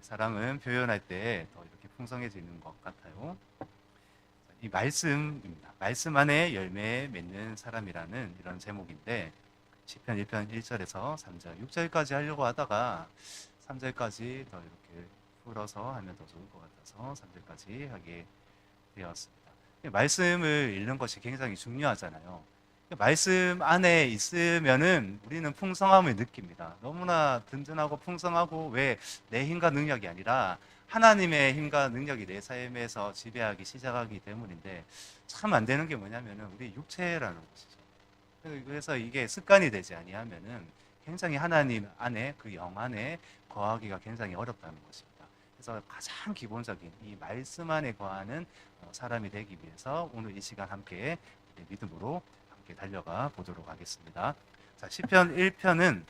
사랑은 표현할 때 더 이렇게 풍성해지는 것 같아요. 이 말씀입니다. 말씀 안에 열매 맺는 사람이라는 이런 제목인데 시편 1편 1절에서 3절, 6절까지 하려고 하다가 3절까지 더 이렇게 풀어서 하면 더 좋을 것 같아서 3절까지 하게 되었습니다. 말씀을 읽는 것이 굉장히 중요하잖아요. 말씀 안에 있으면은 우리는 풍성함을 느낍니다. 너무나 든든하고 풍성하고, 왜 내 힘과 능력이 아니라 하나님의 힘과 능력이 내 삶에서 지배하기 시작하기 때문인데, 참 안 되는 게 뭐냐면은 우리 육체라는 것이죠. 그래서 이게 습관이 되지 아니하면은 굉장히 하나님 안에, 그 영 안에 거하기가 굉장히 어렵다는 것입니다. 그래서 가장 기본적인 이 말씀 안에 거하는 사람이 되기 위해서 오늘 이 시간 함께 믿음으로 함께 달려가 보도록 하겠습니다. 자, 시편 1편은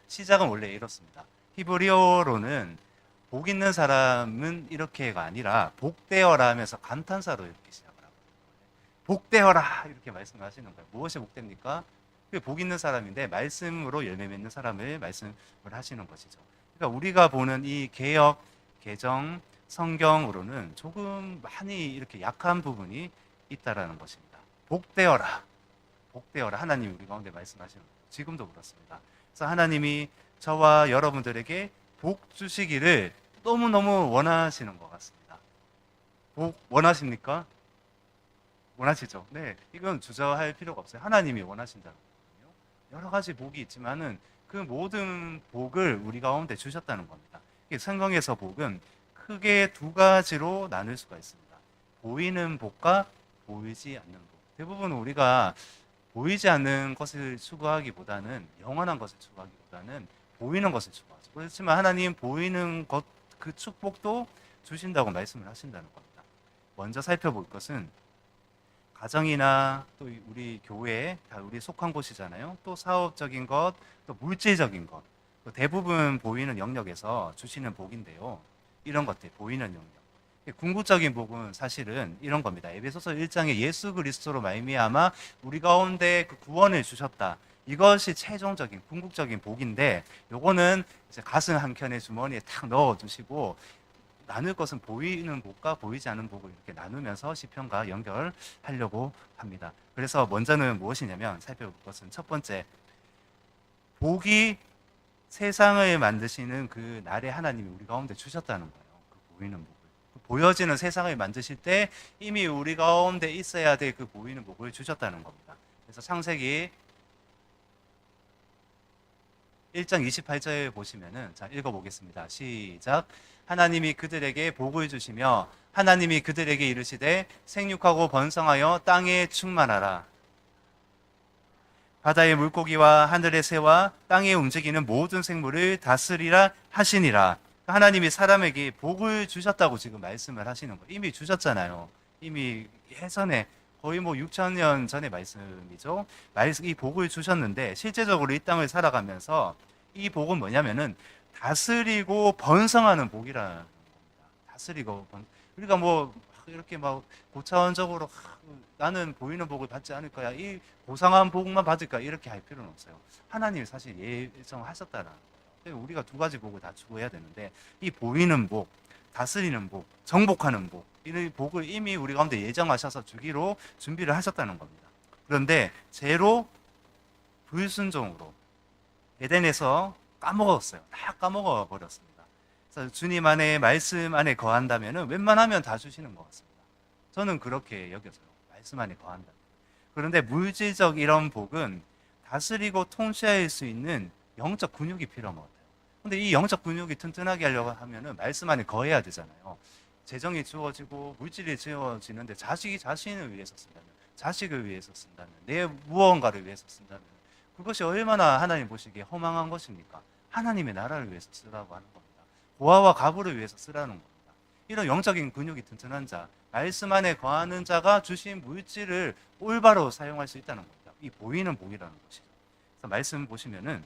시작은 원래 이렇습니다. 히브리어로는 복 있는 사람은 이렇게가 아니라 복되어라 하면서 감탄사로 이렇게 시작을 하거든요. 복되어라 이렇게 말씀하시는 거예요. 무엇이 복됩니까? 그게 복 있는 사람인데 말씀으로 열매 맺는 사람을 말씀을 하시는 것이죠. 그러니까 우리가 보는 이 개역, 개정, 성경으로는 조금 많이 이렇게 약한 부분이 있다라는 것입니다. 복되어라, 복되어라. 하나님이 우리 가운데 말씀하시는 거예요. 지금도 그렇습니다. 그래서 하나님이 저와 여러분들에게 복 주시기를 너무너무 원하시는 것 같습니다. 복 원하십니까? 원하시죠? 네, 이건 주저할 필요가 없어요. 하나님이 원하신다는 거거든요. 여러 가지 복이 있지만은 그 모든 복을 우리 가운데 주셨다는 겁니다. 성경에서 복은 크게 두 가지로 나눌 수가 있습니다. 보이는 복과 보이지 않는 복. 대부분 우리가 보이지 않는 것을 추구하기보다는, 영원한 것을 추구하기보다는 보이는 것을 추구하죠. 그렇지만 하나님 보이는 것, 그 축복도 주신다고 말씀을 하신다는 겁니다. 먼저 살펴볼 것은 가정이나 또 우리 교회, 다 우리 속한 곳이잖아요. 또 사업적인 것, 또 물질적인 것, 또 대부분 보이는 영역에서 주시는 복인데요. 이런 것들, 보이는 영역. 궁극적인 복은 사실은 이런 겁니다. 에베소서 1장에 예수 그리스도로 말미암아 우리 가운데 그 구원을 주셨다. 이것이 최종적인 궁극적인 복인데, 요거는 이제 가슴 한켠에 주머니에 탁 넣어 두시고, 나눌 것은 보이는 복과 보이지 않는 복을 이렇게 나누면서 시편과 연결하려고 합니다. 그래서 먼저는 무엇이냐면, 살펴볼 것은 첫 번째, 복이 세상을 만드시는 그 날에 하나님이 우리 가운데 주셨다는 거예요. 그 보이는 복을, 보여지는 세상을 만드실 때 이미 우리 가운데 있어야 될 그 보이는 복을 주셨다는 겁니다. 그래서 창세기 1장 28절 보시면은, 자, 읽어보겠습니다. 시작. 하나님이 그들에게 복을 주시며 하나님이 그들에게 이르시되 생육하고 번성하여 땅에 충만하라. 바다의 물고기와 하늘의 새와 땅에 움직이는 모든 생물을 다스리라 하시니라. 하나님이 사람에게 복을 주셨다고 지금 말씀을 하시는 거예요. 이미 주셨잖아요. 이미 예전에, 거의 6,000년 전의 말씀이죠. 이 복을 주셨는데, 실제적으로 이 땅을 살아가면서 이 복은 뭐냐면은 다스리고 번성하는 복이라는 겁니다. 다스리고 우리가 이렇게 고차원적으로 나는 보이는 복을 받지 않을 거야, 이 고상한 복만 받을 거야, 이렇게 할 필요는 없어요. 하나님이 사실 예정하셨다는 거예요. 우리가 두 가지 복을 다 추구해야 되는데, 이 보이는 복, 다스리는 복, 정복하는 복, 이 복을 이미 우리 가운데 예정하셔서 주기로 준비를 하셨다는 겁니다. 그런데 죄로, 불순종으로 에덴에서 까먹었어요. 다 까먹어 버렸습니다. 그래서 주님 안에, 말씀 안에 거한다면 웬만하면 다 주시는 것 같습니다. 저는 그렇게 여겨져요. 말씀 안에 거한다. 그런데 물질적 이런 복은 다스리고 통치할 수 있는 영적 근육이 필요한 것 같아요. 근데 이 영적 근육이 튼튼하게 하려고 하면은 말씀 안에 거해야 되잖아요. 재정이 주어지고 물질이 주어지는데, 자식이 자신을 위해서 쓴다면, 자식을 위해서 쓴다면, 내 무언가를 위해서 쓴다면, 그것이 얼마나 하나님 보시기에 허망한 것입니까? 하나님의 나라를 위해서 쓰라고 하는 겁니다. 고아와 가부를 위해서 쓰라는 겁니다. 이런 영적인 근육이 튼튼한 자, 말씀 안에 거하는 자가 주신 물질을 올바로 사용할 수 있다는 겁니다. 이 보이는 복이라는 것이죠. 그래서 말씀 보시면은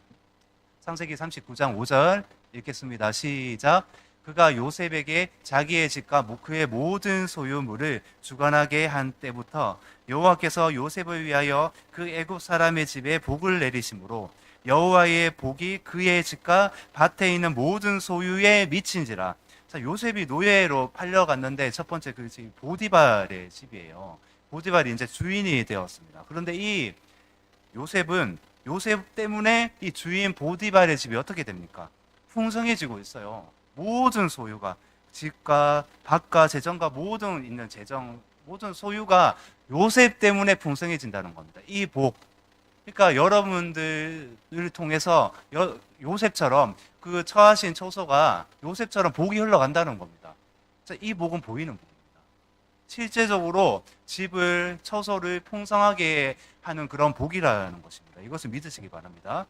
창세기 39장 5절 읽겠습니다. 시작. 그가 요셉에게 자기의 집과 그의 모든 소유물을 주관하게 한 때부터 여호와께서 요셉을 위하여 그 애굽 사람의 집에 복을 내리심으로 여호와의 복이 그의 집과 밭에 있는 모든 소유에 미친지라. 자, 요셉이 노예로 팔려갔는데 첫 번째 그 집 보디발의 집이에요. 보디발이 이제 주인이 되었습니다. 그런데 이 요셉은 요셉 때문에 이 주인 보디발의 집이 어떻게 됩니까? 풍성해지고 있어요. 모든 소유가 집과 밭과 재정과 모든 있는 재정 모든 소유가 요셉 때문에 풍성해진다는 겁니다. 이 복. 그러니까 여러분들을 통해서 요셉처럼 그 처하신 처소가 요셉처럼 복이 흘러간다는 겁니다. 이 복은 보이는 복입니다. 실제적으로 집을 처소를 풍성하게 하는 그런 복이라는 것입니다. 이것을 믿으시기 바랍니다.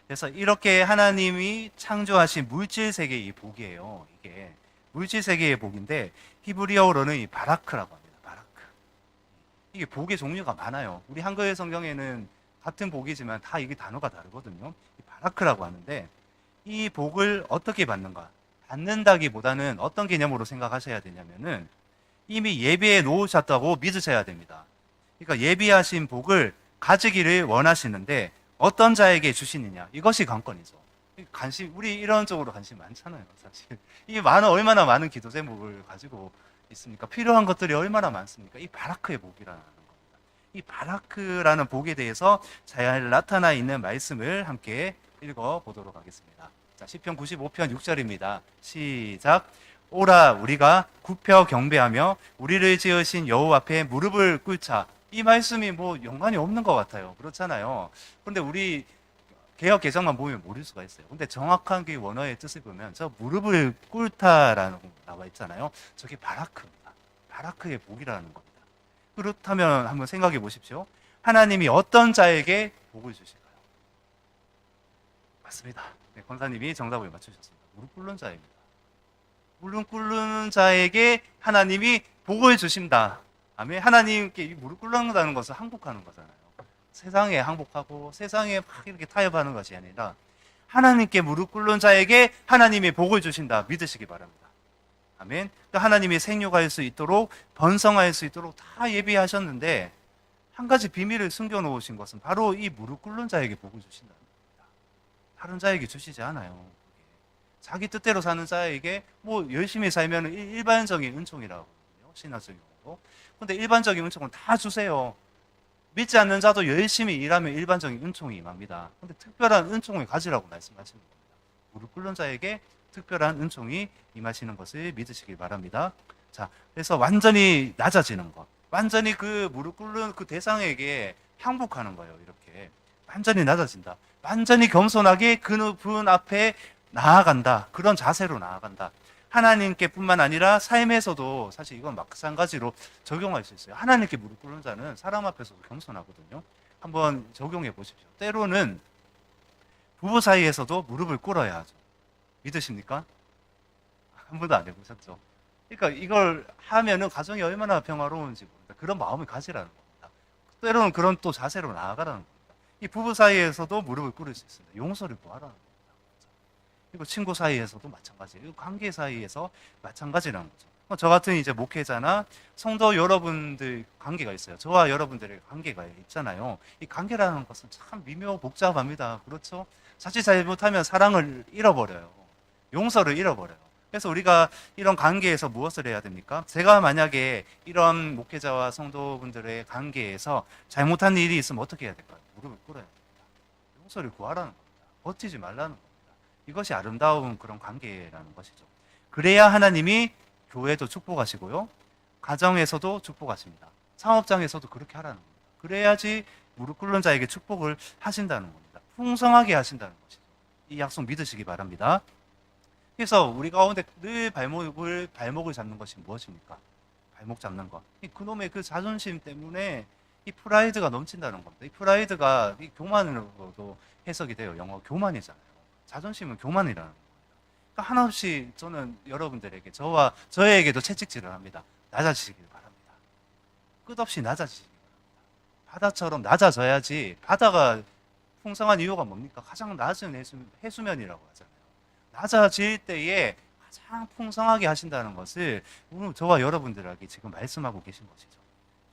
그래서 이렇게 하나님이 창조하신 물질 세계의 이 복이에요. 이게 물질 세계의 복인데 히브리어로는 이 바라크라고 합니다. 바라크. 이게 복의 종류가 많아요. 우리 한글 성경에는 같은 복이지만 다 이게 단어가 다르거든요. 이 바라크라고 하는데 이 복을 어떻게 받는가? 받는다기보다는 어떤 개념으로 생각하셔야 되냐면은 이미 예비해 놓으셨다고 믿으셔야 됩니다. 그러니까 예비하신 복을 가지기를 원하시는데 어떤 자에게 주시느냐, 이것이 관건이죠. 우리 이런 쪽으로 관심 많잖아요, 사실. 얼마나 많은 기도 제목을 가지고 있습니까? 필요한 것들이 얼마나 많습니까? 이 바라크의 복이라는 겁니다. 이 바라크라는 복에 대해서 잘 나타나 있는 말씀을 함께 읽어 보도록 하겠습니다. 자, 시편 95편 6절입니다. 시작. 오라 우리가 굽혀 경배하며 우리를 지으신 여호와 앞에 무릎을 꿇자. 이 말씀이 뭐 연관이 없는 것 같아요. 그렇잖아요. 그런데 우리 개역 개정만 보면 모를 수가 있어요. 근데 정확한 그 원어의 뜻을 보면 저 무릎을 꿇다라는 거 나와 있잖아요. 저게 바라크입니다. 바라크의 복이라는 겁니다. 그렇다면 한번 생각해 보십시오. 하나님이 어떤 자에게 복을 주실까요? 맞습니다. 네, 권사님이 정답을 맞추셨습니다. 무릎 꿇는 자입니다. 무릎 꿇는 자에게 하나님이 복을 주신다. 아멘. 하나님께 무릎 꿇는다는 것은 항복하는 거잖아요. 세상에 항복하고 세상에 막 이렇게 타협하는 것이 아니라 하나님께 무릎 꿇는 자에게 하나님이 복을 주신다. 믿으시기 바랍니다. 아멘. 하나님이 생육할 수 있도록 번성할 수 있도록 다 예비하셨는데 한 가지 비밀을 숨겨놓으신 것은 바로 이 무릎 꿇는 자에게 복을 주신다는 겁니다. 다른 자에게 주시지 않아요. 자기 뜻대로 사는 자에게 뭐 열심히 살면 일반적인 은총이라고 하거든요. 신화적인 경우도. 근데 일반적인 은총은 다 주세요. 믿지 않는 자도 열심히 일하면 일반적인 은총이 임합니다. 근데 특별한 은총을 가지라고 말씀하시는 겁니다. 무릎 꿇는 자에게 특별한 은총이 임하시는 것을 믿으시길 바랍니다. 자, 그래서 완전히 낮아지는 것. 완전히 그 무릎 꿇는 그 대상에게 항복하는 거예요. 이렇게. 완전히 낮아진다. 완전히 겸손하게 그분 앞에 나아간다. 그런 자세로 나아간다. 하나님께 뿐만 아니라 삶에서도 사실 이건 마찬가지로 적용할 수 있어요. 하나님께 무릎 꿇는 자는 사람 앞에서도 겸손하거든요. 한번 적용해 보십시오. 때로는 부부 사이에서도 무릎을 꿇어야 하죠. 믿으십니까? 한 번도 안 해보셨죠? 그러니까 이걸 하면은 가정이 얼마나 평화로운지 모릅니다. 그런 마음을 가지라는 겁니다. 때로는 그런 또 자세로 나아가라는 겁니다. 이 부부 사이에서도 무릎을 꿇을 수 있습니다. 용서를 구하라는 겁니다. 그리고 친구 사이에서도 마찬가지예요. 관계 사이에서 마찬가지라는 거죠. 저 같은 이제 목회자나 성도 여러분들 관계가 있어요. 저와 여러분들의 관계가 있잖아요. 이 관계라는 것은 참 미묘 복잡합니다. 그렇죠? 자칫 잘못하면 사랑을 잃어버려요. 용서를 잃어버려요. 그래서 우리가 이런 관계에서 무엇을 해야 됩니까? 제가 만약에 이런 목회자와 성도분들의 관계에서 잘못한 일이 있으면 어떻게 해야 될까요? 무릎을 꿇어야 됩니다. 용서를 구하라는 겁니다. 버티지 말라는 겁니다. 이것이 아름다운 그런 관계라는 것이죠. 그래야 하나님이 교회도 축복하시고요. 가정에서도 축복하십니다. 사업장에서도 그렇게 하라는 겁니다. 그래야지 무릎 꿇는 자에게 축복을 하신다는 겁니다. 풍성하게 하신다는 것이죠. 이 약속 믿으시기 바랍니다. 그래서 우리 가운데 늘 발목을 잡는 것이 무엇입니까? 발목 잡는 것. 그놈의 그 자존심 때문에 이 프라이드가 넘친다는 겁니다. 이 프라이드가 이 교만으로도 해석이 돼요. 영어 교만이잖아요. 자존심은 교만이라는 겁니다. 그러니까 한없이 저는 여러분들에게 저에게도 채찍질을 합니다. 낮아지시길 바랍니다. 끝없이 낮아지시길 바랍니다. 바다처럼 낮아져야지. 바다가 풍성한 이유가 뭡니까? 가장 낮은 해수면이라고 하잖아요. 낮아질 때에 가장 풍성하게 하신다는 것을 저와 여러분들에게 지금 말씀하고 계신 것이죠.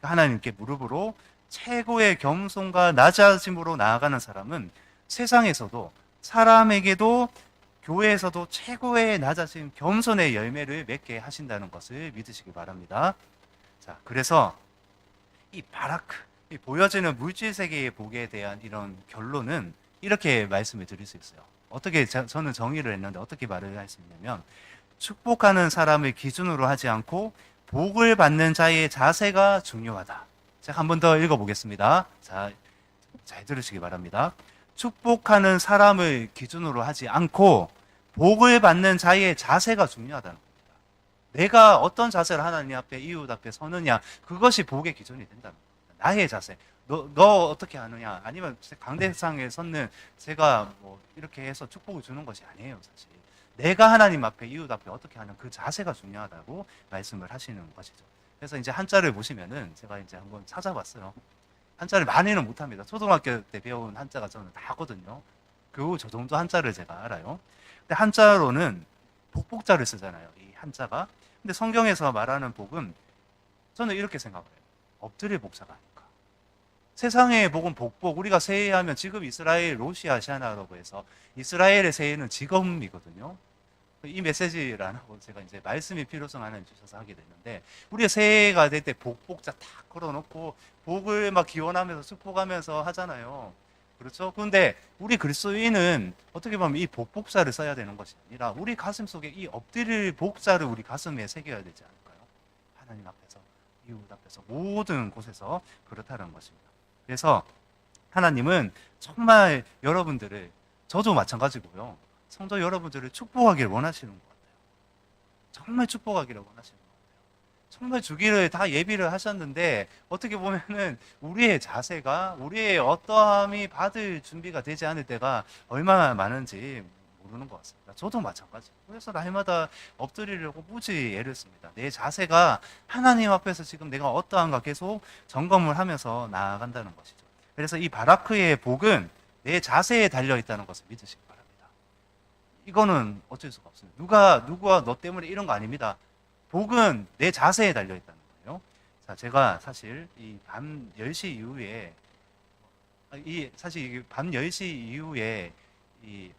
하나님께 무릎으로 최고의 겸손과 낮아짐으로 나아가는 사람은 세상에서도 사람에게도 교회에서도 최고의 낮아짐, 겸손의 열매를 맺게 하신다는 것을 믿으시기 바랍니다. 자, 그래서 이 바라크, 이 보여지는 물질 세계의 복에 대한 이런 결론은 이렇게 말씀을 드릴 수 있어요. 어떻게 저는 정의를 했는데 어떻게 말을 할 수 있냐면, 축복하는 사람을 기준으로 하지 않고 복을 받는 자의 자세가 중요하다. 제가 한 번 더 읽어보겠습니다. 자, 잘 들으시기 바랍니다. 축복하는 사람을 기준으로 하지 않고 복을 받는 자의 자세가 중요하다는 겁니다. 내가 어떤 자세를 하나님 앞에, 이웃 앞에 서느냐, 그것이 복의 기준이 된다는 겁니다. 나의 자세. 너 어떻게 하느냐, 아니면 강대상에 섰는 제가 뭐 이렇게 해서 축복을 주는 것이 아니에요, 사실. 내가 하나님 앞에, 이웃 앞에 어떻게 하는 그 자세가 중요하다고 말씀을 하시는 것이죠. 그래서 이제 한자를 보시면은 제가 이제 한번 찾아봤어요. 한자를 많이는 못합니다. 초등학교 때 배운 한자가 저는 다 하거든요. 겨우 저 정도 한자를 제가 알아요. 근데 한자로는 복복자를 쓰잖아요, 이 한자가. 근데 성경에서 말하는 복은 저는 이렇게 생각해요. 엎드릴 복자가 아닐까. 세상의 복은 복복. 우리가 새해하면 지금 이스라엘 로시 아시아나라고 해서 이스라엘의 새해는 지금이거든요. 이 메시지를 안 하고 제가 이제 말씀이 필요성 하나 주셔서 하게 됐는데, 우리가 새해가 될 때 복복자 탁 걸어놓고 복을 막 기원하면서 축복하면서 하잖아요. 그렇죠? 그런데 우리 그리스도인은 어떻게 보면 이 복복자를 써야 되는 것이 아니라 우리 가슴 속에 이 엎드릴 복자를 우리 가슴에 새겨야 되지 않을까요? 하나님 앞에서, 이웃 앞에서, 모든 곳에서 그렇다는 것입니다. 그래서 하나님은 정말 여러분들을, 저도 마찬가지고요, 성도 여러분들을 축복하기를 원하시는 것 같아요. 정말 축복하기를 원하시는 것 같아요. 정말 주기를 다 예비를 하셨는데 어떻게 보면은 우리의 자세가, 우리의 어떠함이 받을 준비가 되지 않을 때가 얼마나 많은지 모르는 것 같습니다. 저도 마찬가지. 그래서 날마다 엎드리려고 무지 애를 씁니다. 내 자세가 하나님 앞에서 지금 내가 어떠한가 계속 점검을 하면서 나아간다는 것이죠. 그래서 이 바라크의 복은 내 자세에 달려 있다는 것을 믿으시기 바랍니다. 이거는 어쩔 수가 없습니다. 누가 너 때문에 이런 거 아닙니다. 복은 내 자세에 달려 있다는 거예요. 자, 제가 사실 이 밤 10시 이후에, 사실 밤 10시 이후에 이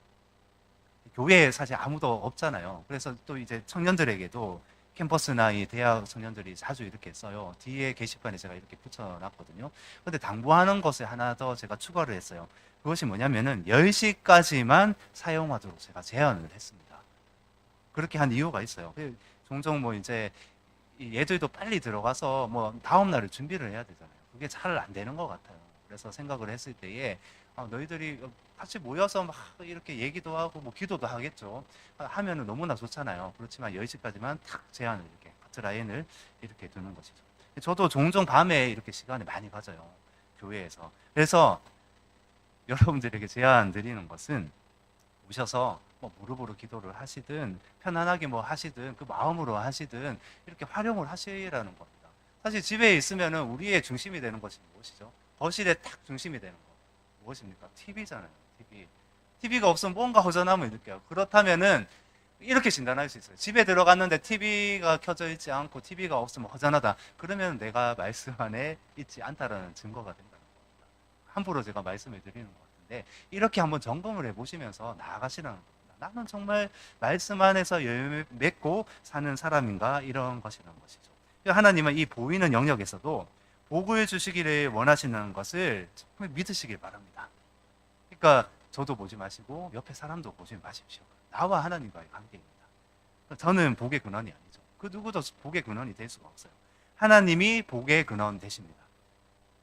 교회에 사실 아무도 없잖아요. 그래서 또 이제 청년들에게도 캠퍼스나 이 대학 청년들이 자주 이렇게 써요. 뒤에 게시판에 제가 이렇게 붙여놨거든요. 근데 당부하는 것에 하나 더 제가 추가를 했어요. 그것이 뭐냐면은 10시까지만 사용하도록 제가 제안을 했습니다. 그렇게 한 이유가 있어요. 종종 뭐 이제 얘들도 빨리 들어가서 뭐 다음 날을 준비를 해야 되잖아요. 그게 잘 안 되는 것 같아요. 그래서 생각을 했을 때에 너희들이 같이 모여서 막 이렇게 얘기도 하고 뭐 기도도 하겠죠. 하면은 너무나 좋잖아요. 그렇지만 10시까지만 탁 제한을, 이렇게 커트라인을 이렇게 두는 것이죠. 저도 종종 밤에 이렇게 시간을 많이 가져요, 교회에서. 그래서 여러분들에게 제안 드리는 것은, 오셔서 뭐 무릎으로 기도를 하시든 편안하게 뭐 하시든 그 마음으로 하시든 이렇게 활용을 하시라는 겁니다. 사실 집에 있으면은 우리의 중심이 되는 것이 무엇이죠? 거실에 딱 중심이 되는 거 무엇입니까? TV잖아요. TV가 없으면 뭔가 허전함을 느껴요. 그렇다면은 이렇게 진단할 수 있어요. 집에 들어갔는데 TV가 켜져 있지 않고 TV가 없으면 허전하다. 그러면 내가 말씀 안에 있지 않다라는 증거가 된다는 겁니다. 함부로 제가 말씀을 드리는 것 같은데, 이렇게 한번 점검을 해보시면서 나아가시라는 겁니다. 나는 정말 말씀 안에서 열매 맺고 사는 사람인가, 이런 것이라는 것이죠. 하나님은 이 보이는 영역에서도 복을 주시기를 원하시는 것을 정말 믿으시길 바랍니다. 그러니까 저도 보지 마시고 옆에 사람도 보지 마십시오. 나와 하나님과의 관계입니다. 저는 복의 근원이 아니죠. 그 누구도 복의 근원이 될 수가 없어요. 하나님이 복의 근원 되십니다.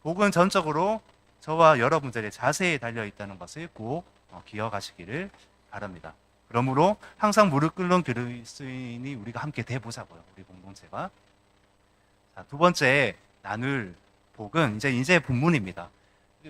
복은 전적으로 저와 여러분들의 자세에 달려 있다는 것을 꼭 기억하시기를 바랍니다. 그러므로 항상 무릎 꿇는 그리스도인이 우리가 함께 돼보자고요, 우리 공동체가. 자, 두 번째 나눌 복은 이제 본문입니다.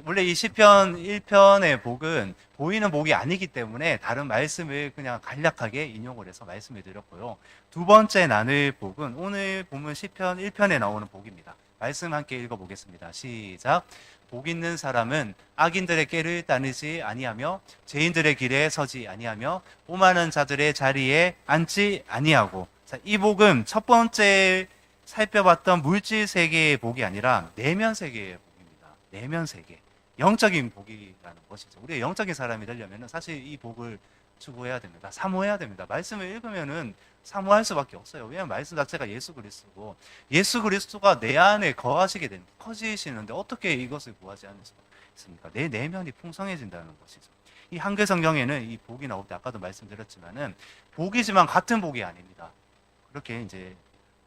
원래 이 시편 1편의 복은 보이는 복이 아니기 때문에 다른 말씀을 그냥 간략하게 인용을 해서 말씀을 드렸고요. 두 번째 나눌 복은 오늘 본문 시편 1편에 나오는 복입니다. 말씀 함께 읽어보겠습니다. 시작. 복 있는 사람은 악인들의 꾀를 따르지 아니하며 죄인들의 길에 서지 아니하며 오만한 자들의 자리에 앉지 아니하고. 자, 이 복은 첫 번째 살펴봤던 물질 세계의 복이 아니라 내면 세계의 복입니다. 내면 세계. 영적인 복이라는 것이죠. 우리가 영적인 사람이 되려면 사실 이 복을 추구해야 됩니다. 사모해야 됩니다. 말씀을 읽으면은 사모할 수밖에 없어요. 왜냐하면 말씀 자체가 예수 그리스도고 예수 그리스도가 내 안에 거하시게 됩니다. 커지시는데 어떻게 이것을 구하지 않을 수가 있습니까? 내 내면이 풍성해진다는 것이죠. 이 한글 성경에는 이 복이 나올 때 아까도 말씀드렸지만은 복이지만 같은 복이 아닙니다. 그렇게 이제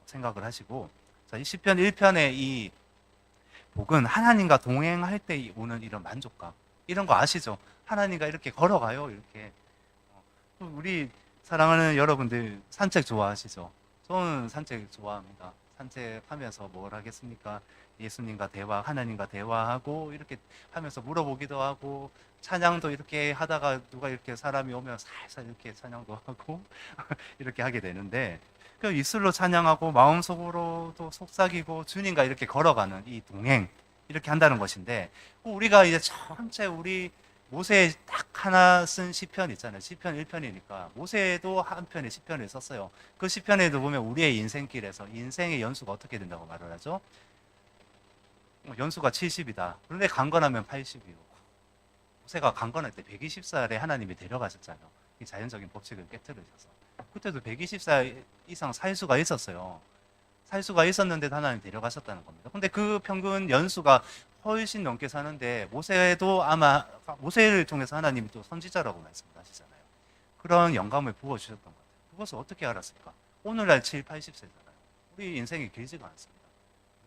생각을 하시고, 자, 이 시편 1편의 이 복은 하나님과 동행할 때 오는 이런 만족감, 이런 거 아시죠? 하나님과 이렇게 걸어가요. 이렇게 우리 사랑하는 여러분들 산책 좋아하시죠? 저는 산책 좋아합니다. 산책하면서 뭘 하겠습니까? 예수님과 대화, 하나님과 대화하고 이렇게 하면서 물어보기도 하고, 찬양도 이렇게 하다가 누가 이렇게 사람이 오면 살살 이렇게 찬양도 하고 이렇게 하게 되는데, 그 입술로 찬양하고 마음속으로도 속삭이고 주님과 이렇게 걸어가는 이 동행, 이렇게 한다는 것인데, 우리가 이제 전체 우리 모세 딱 하나 쓴 시편 있잖아요. 시편 1편이니까 모세도 한 편의 시편을 썼어요. 그 시편에도 보면 우리의 인생길에서 인생의 연수가 어떻게 된다고 말을 하죠? 연수가 70이다. 그런데 강건하면 80이고, 모세가 강건할 때 120살에 하나님이 데려가셨잖아요. 이 자연적인 법칙을 깨뜨리셔서. 그때도 120살 이상 살 수가 있었어요. 살 수가 있었는데 하나님 데려가셨다는 겁니다. 근데 그 평균 연수가 훨씬 넘게 사는데, 모세도 아마 모세를 통해서 하나님이 또 선지자라고 말씀하시잖아요. 그런 영감을 부어주셨던 것 같아요. 그것을 어떻게 알았을까? 오늘날 7, 80세잖아요. 우리 인생이 길지가 않습니다.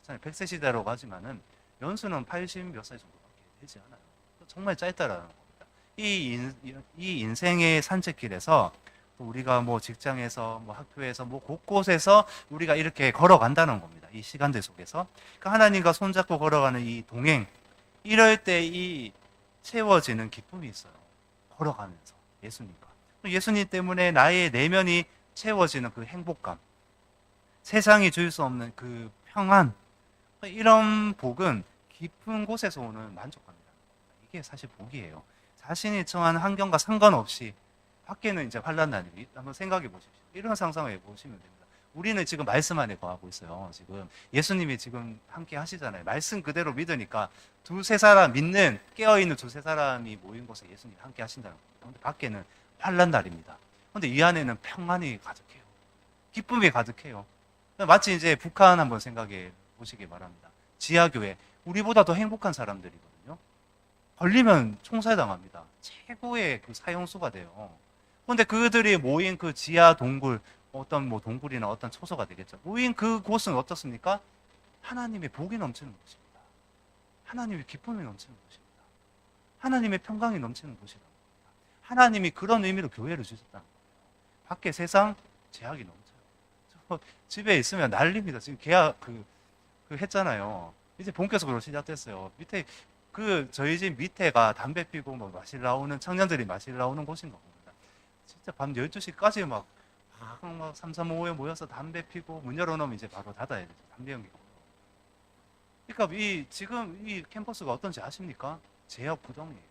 100세 시대라고 하지만은 연수는 80 몇 살 정도밖에 되지 않아요. 정말 짧다라는 겁니다. 이 인생의 산책길에서 우리가 뭐 직장에서 뭐 학교에서 뭐 곳곳에서 우리가 이렇게 걸어간다는 겁니다. 이 시간들 속에서. 그러니까 하나님과 손잡고 걸어가는 이 동행, 이럴 때 이 채워지는 기쁨이 있어요. 걸어가면서 예수님과. 예수님 때문에 나의 내면이 채워지는 그 행복감, 세상이 줄 수 없는 그 평안, 이런 복은 깊은 곳에서 오는 만족감이라는 겁니다. 이게 사실 복이에요. 자신이 처한 환경과 상관없이 밖에는 이제 환란 날이 한번 생각해 보십시오. 이런 상상을 해 보시면 됩니다. 우리는 지금 말씀 안에 거하고 있어요. 지금 예수님이 지금 함께 하시잖아요. 말씀 그대로 믿으니까 두세 사람 믿는 깨어있는 두세 사람이 모인 곳에 예수님이 함께 하신다는 겁니다. 그런데 밖에는 환란 날입니다. 그런데 이 안에는 평안이 가득해요. 기쁨이 가득해요. 마치 이제 북한 한번 생각해 보시기 바랍니다. 지하교회, 우리보다 더 행복한 사람들이거든요. 걸리면 총살당합니다. 최고의 그 사형수가 돼요. 그런데 그들이 모인 그 지하 동굴, 어떤 뭐 동굴이나 어떤 초소가 되겠죠. 모인 그 곳은 어떻습니까? 하나님의 복이 넘치는 곳입니다. 하나님의 기쁨이 넘치는 곳입니다. 하나님의 평강이 넘치는 곳이다. 하나님이 그런 의미로 교회를 주셨다는 거예요. 밖에 세상 제약이 넘쳐요. 집에 있으면 난립니다. 지금 계약 그 했잖아요. 이제 본격적으로 시작됐어요. 밑에 저희 집 밑에가 담배 피고 뭐 마실 나오는 청년들이 마실 나오는 곳인 겁니다. 진짜 밤 12시까지 막 3, 3, 5에 모여서 담배 피고 문 열어놓으면 이제 바로 닫아야 되죠. 담배 연기. 그러니까 지금 이 캠퍼스가 어떤지 아십니까? 제약 구덩이에요.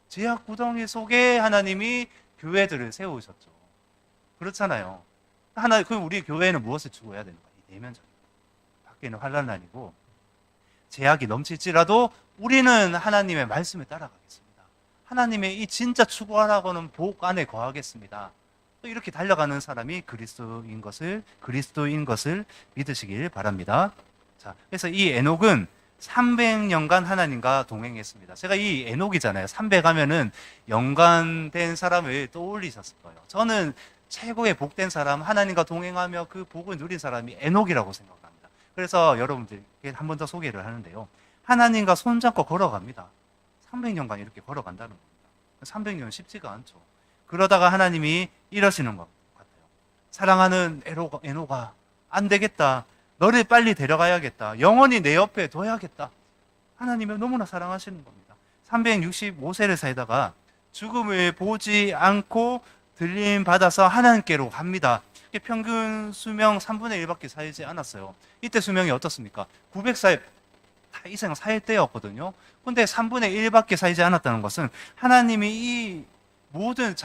제약 구덩이 속에 하나님이 교회들을 세우셨죠. 그렇잖아요. 우리 교회는 무엇을 추구해야 되는가? 이 내면적인. 밖에는 환란 아니고 제약이 넘칠지라도 우리는 하나님의 말씀에 따라가겠습니다. 하나님의 이 진짜 추구하라고는 복 안에 거하겠습니다. 또 이렇게 달려가는 사람이 그리스도인 것을 믿으시길 바랍니다. 자, 그래서 이 에녹은 300년간 하나님과 동행했습니다. 제가 이 에녹이잖아요. 300 하면은 연관된 사람을 떠올리셨을 거예요. 저는 최고의 복된 사람, 하나님과 동행하며 그 복을 누린 사람이 에녹이라고 생각합니다. 그래서 여러분들께 한 번 더 소개를 하는데요. 하나님과 손잡고 걸어갑니다. 300년간 이렇게 걸어간다는 겁니다. 300년 쉽지가 않죠. 그러다가 하나님이 이러시는 것 같아요. 사랑하는 에녹아, 안 되겠다. 너를 빨리 데려가야겠다. 영원히 내 옆에 둬야겠다. 하나님을 너무나 사랑하시는 겁니다. 365세를 살다가 죽음을 보지 않고 들림 받아서 하나님께로 갑니다. 평균 수명 3분의 1밖에 살지 않았어요. 이때 수명이 어떻습니까? 900살 이상 살 때였거든요. 근데 3분의 1밖에 살지 않았다는 것은 하나님이 이 모든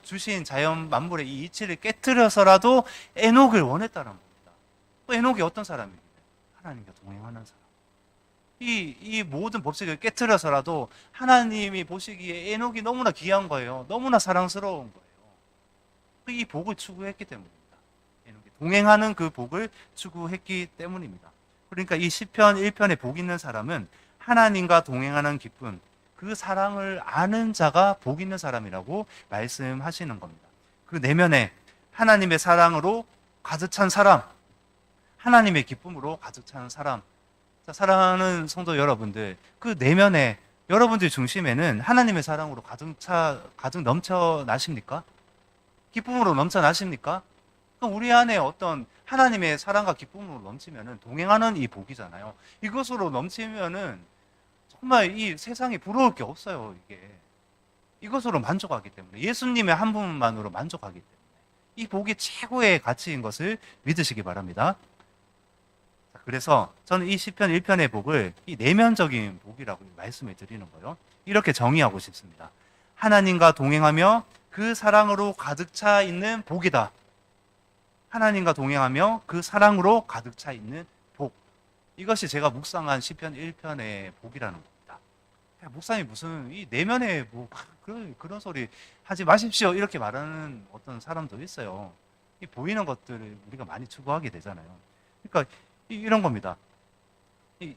주신 자연 만물의 이 이치를 깨뜨려서라도 에녹을 원했다는 겁니다. 또 에녹이 어떤 사람이길래? 하나님과 동행하는 사람. 이 모든 법칙을 깨트려서라도 하나님이 보시기에 에녹이 너무나 귀한 거예요. 너무나 사랑스러운 거예요. 이 복을 추구했기 때문입니다. 에녹이 동행하는 그 복을 추구했기 때문입니다. 그러니까 이 시편 1편에 복 있는 사람은 하나님과 동행하는 기쁨, 그 사랑을 아는 자가 복 있는 사람이라고 말씀하시는 겁니다. 그 내면에 하나님의 사랑으로 가득 찬 사람, 하나님의 기쁨으로 가득 찬 사람. 자, 사랑하는 성도 여러분들, 그 내면에 여러분들 중심에는 하나님의 사랑으로 가득 넘쳐나십니까? 기쁨으로 넘쳐나십니까? 그럼 우리 안에 어떤 하나님의 사랑과 기쁨으로 넘치면은 동행하는 이 복이잖아요. 이것으로 넘치면은 정말 이 세상에 부러울 게 없어요, 이게. 이것으로 만족하기 때문에, 예수님의 한 분만으로 만족하기 때문에 이 복이 최고의 가치인 것을 믿으시기 바랍니다. 그래서 저는 이 시편 1편의 복을 이 내면적인 복이라고 말씀을 드리는 거예요. 이렇게 정의하고 싶습니다. 하나님과 동행하며 그 사랑으로 가득 차 있는 복이다. 하나님과 동행하며 그 사랑으로 가득 차 있는 복. 이것이 제가 묵상한 시편 1편의 복이라는 겁니다. 목사님 무슨 이 내면의 뭐 그런 소리 하지 마십시오 이렇게 말하는 어떤 사람도 있어요. 이 보이는 것들을 우리가 많이 추구하게 되잖아요. 그러니까 이런 겁니다. 이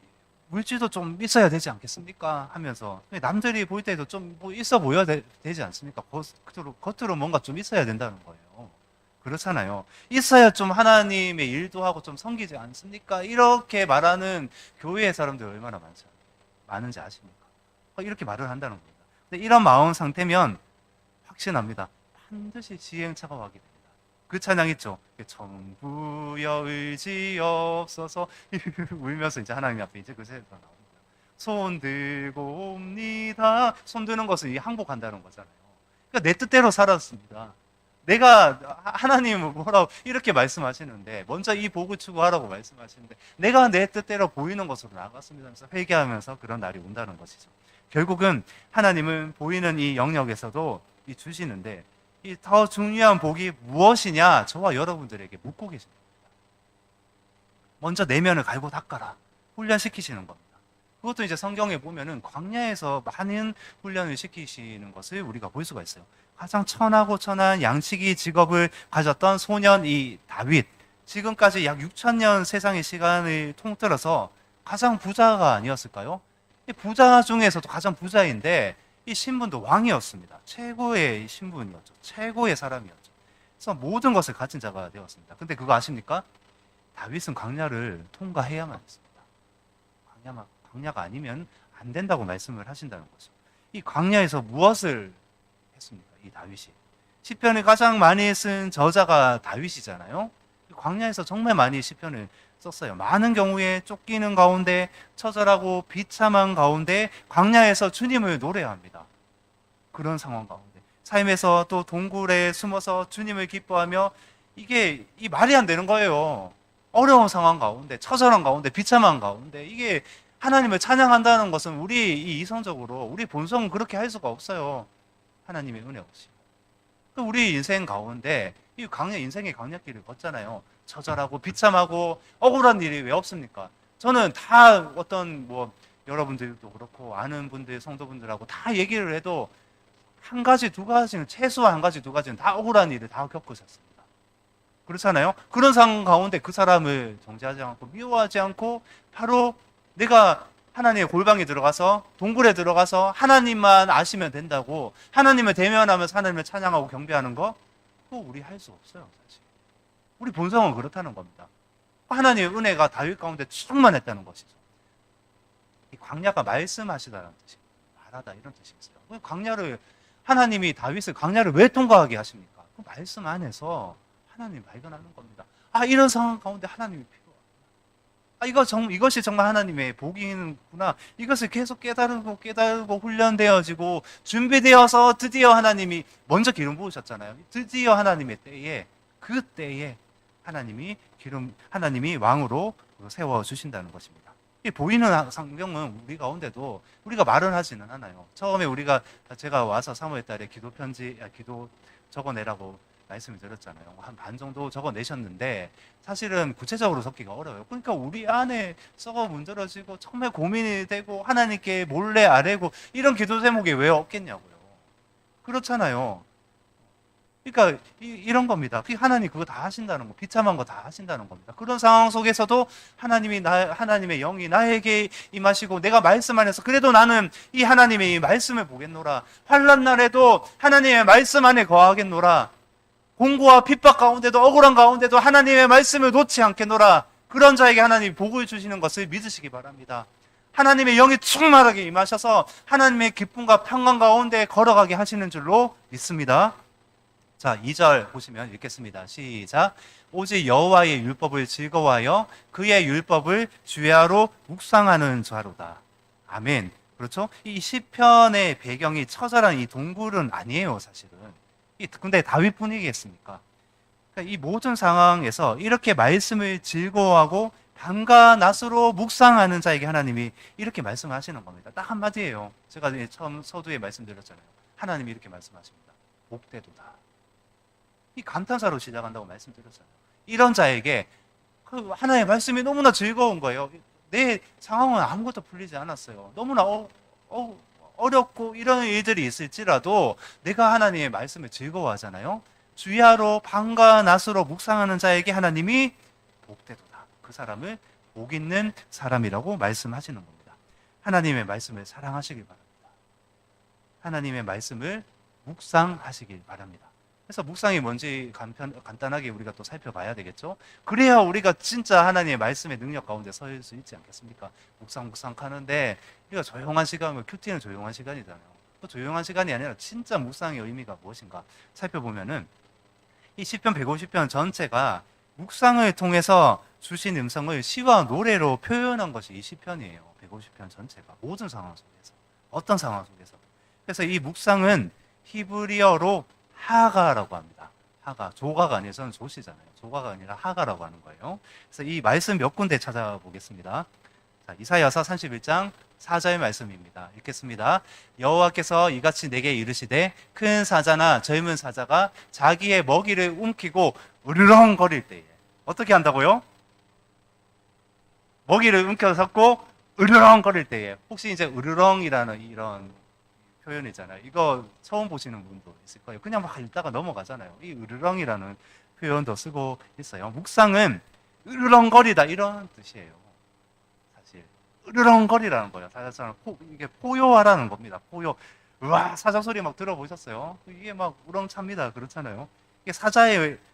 물질도 좀 있어야 되지 않겠습니까? 하면서 남들이 볼 때도 좀 뭐 있어 보여야 되지 않습니까? 겉으로 뭔가 좀 있어야 된다는 거예요. 그렇잖아요. 있어야 좀 하나님의 일도 하고 좀 섬기지 않습니까? 이렇게 말하는 교회의 사람들 얼마나 많은지 아십니까? 이렇게 말을 한다는 겁니다. 근데 이런 마음 상태면 확신합니다. 반드시 지행차가 오게 됩니다. 그 찬양 있죠? 천부여 의지없어서 울면서 이제 하나님 앞에 이제 그새가 나오는 거예요. 손 들고 옵니다. 손 드는 것은 항복한다는 거잖아요. 그러니까 내 뜻대로 살았습니다. 내가 하나님 뭐라고 이렇게 말씀하시는데 먼저 이 복을 추구하라고 말씀하시는데 내가 내 뜻대로 보이는 것으로 나아갔습니다 하면서 회개하면서 그런 날이 온다는 것이죠. 결국은 하나님은 보이는 이 영역에서도 주시는데 이 더 중요한 복이 무엇이냐 저와 여러분들에게 묻고 계십니다. 먼저 내면을 갈고 닦아라 훈련시키시는 겁니다. 그것도 이제 성경에 보면은 광야에서 많은 훈련을 시키시는 것을 우리가 볼 수가 있어요. 가장 천하고 천한 양치기 직업을 가졌던 소년 이 다윗, 지금까지 약 6,000년 세상의 시간을 통틀어서 가장 부자가 아니었을까요? 이 부자 중에서도 가장 부자인데 이 신분도 왕이었습니다. 최고의 신분이었죠. 최고의 사람이었죠. 그래서 모든 것을 가진 자가 되었습니다. 근데 그거 아십니까? 다윗은 광야를 통과해야만 했습니다. 광야가 아니면 안 된다고 말씀을 하신다는 거죠. 이 광야에서 무엇을 했습니까? 이 다윗이. 시편을 가장 많이 쓴 저자가 다윗이잖아요. 광야에서 정말 많이 시편을 썼어요. 많은 경우에 쫓기는 가운데 처절하고 비참한 가운데 광야에서 주님을 노래합니다. 그런 상황 가운데 삶에서 또 동굴에 숨어서 주님을 기뻐하며 이게 이 말이 안 되는 거예요. 어려운 상황 가운데 처절한 가운데 비참한 가운데 이게 하나님을 찬양한다는 것은 우리 이성적으로 우리 본성은 그렇게 할 수가 없어요. 하나님의 은혜 없이. 우리 인생 가운데 이 인생의 광야길을 걷잖아요. 처절하고 비참하고 억울한 일이 왜 없습니까? 저는 다 어떤 여러분들도 그렇고 아는 분들 성도분들하고 다 얘기를 해도 한 가지 두 가지는 최소한 한 가지 두 가지는 다 억울한 일을 다 겪으셨습니다. 그렇잖아요. 그런 상황 가운데 그 사람을 정죄하지 않고 미워하지 않고 바로 내가 하나님의 골방에 들어가서 동굴에 들어가서 하나님만 아시면 된다고 하나님을 대면하면서 하나님을 찬양하고 경배하는 거 그거 우리 할 수 없어요. 사실 우리 본성은 그렇다는 겁니다. 하나님의 은혜가 다윗 가운데 충만했다는 것이죠. 이 광야가 말씀하시다라는 뜻입니다. 말하다 이런 뜻이 있어요. 광야를 하나님이 다윗을 광야를 왜 통과하게 하십니까? 그 말씀 안에서 하나님 발견하는 겁니다. 이런 상황 가운데 하나님이 이것이 정말 하나님의 복이구나. 이것을 계속 깨달고 훈련되어지고 준비되어서 드디어 하나님이 먼저 기름 부으셨잖아요. 드디어 하나님의 때에 그 때에 하나님이 왕으로 세워 주신다는 것입니다. 이 보이는 성경은 우리 가운데도 우리가 말은 하지는 않아요. 처음에 제가 와서 3월 달에 기도 적어내라고 말씀을 드렸잖아요. 한 반 정도 적어내셨는데 사실은 구체적으로 적기가 어려워요. 그러니까 우리 안에 썩어 문드러지고 정말 고민이 되고 하나님께 몰래 아뢰고 이런 기도 제목이 왜 없겠냐고요. 그렇잖아요. 그러니까 이런 겁니다. 하나님 그거 다 하신다는 거, 비참한 거 다 하신다는 겁니다. 그런 상황 속에서도 하나님의 영이 나에게 임하시고 내가 말씀 안에서 그래도 나는 이 하나님의 이 말씀을 보겠노라. 환난 날에도 하나님의 말씀 안에 거하겠노라. 공고와 핍박 가운데도 억울한 가운데도 하나님의 말씀을 놓지 않겠노라. 그런 자에게 하나님이 복을 주시는 것을 믿으시기 바랍니다. 하나님의 영이 충만하게 임하셔서 하나님의 기쁨과 평강 가운데 걸어가게 하시는 줄로 믿습니다. 자, 2절 보시면 읽겠습니다. 시작. 오직 여호와의 율법을 즐거워하여 그의 율법을 주야로 묵상하는 자로다. 아멘. 그렇죠? 이 시편의 배경이 처절한 이 동굴은 아니에요, 사실은. 근데 다윗뿐이겠습니까? 그러니까 이 모든 상황에서 이렇게 말씀을 즐거워하고 밤과 낮으로 묵상하는 자에게 하나님이 이렇게 말씀하시는 겁니다. 딱 한마디예요. 제가 처음 서두에 말씀드렸잖아요. 하나님이 이렇게 말씀하십니다. 복되도다. 이 감탄사로 시작한다고 말씀드렸잖아요. 이런 자에게 하나님의 말씀이 너무나 즐거운 거예요. 내 상황은 아무것도 풀리지 않았어요. 너무나 어렵고 이런 일들이 있을지라도 내가 하나님의 말씀을 즐거워하잖아요. 주야로 밤과 낮으로 묵상하는 자에게 하나님이 복되도다. 그 사람을 복 있는 사람이라고 말씀하시는 겁니다. 하나님의 말씀을 사랑하시길 바랍니다. 하나님의 말씀을 묵상하시길 바랍니다. 그래서 묵상이 뭔지 간단하게 우리가 또 살펴봐야 되겠죠. 그래야 우리가 진짜 하나님의 말씀의 능력 가운데 설 수 있지 않겠습니까? 묵상 하는데 우리가 조용한 시간, 큐티는 조용한 시간이잖아요. 또 조용한 시간이 아니라 진짜 묵상의 의미가 무엇인가 살펴보면은 이 시편 150편 전체가 묵상을 통해서 주신 음성을 시와 노래로 표현한 것이 이 시편이에요. 150편 전체가 모든 상황 속에서 어떤 상황 속에서. 그래서 이 묵상은 히브리어로 하가라고 합니다. 하가, 조가가 아니라 저는 조시잖아요. 조가가 아니라 하가라고 하는 거예요. 그래서 이 말씀 몇 군데 찾아보겠습니다. 자, 이사야서 31장 4절 말씀입니다. 읽겠습니다. 여호와께서 이같이 내게 이르시되 큰 사자나 젊은 사자가 자기의 먹이를 움키고 으르렁거릴 때에 어떻게 한다고요? 먹이를 움켜잡고 으르렁거릴 때에 혹시 이제 으르렁이라는 이런 표현이잖아요. 이거 처음 보시는 분도 있을 거예요. 그냥 막 읽다가 넘어가잖아요. 이 으르렁이라는 표현도 쓰고 있어요. 묵상은 으르렁거리다 이런 뜻이에요. 사실 으르렁거리라는 거예요. 사자처럼 이게 포효하라는 겁니다. 포효. 우와, 사자 소리 막 들어보셨어요? 이게 막 우렁찹니다. 그렇잖아요. 이게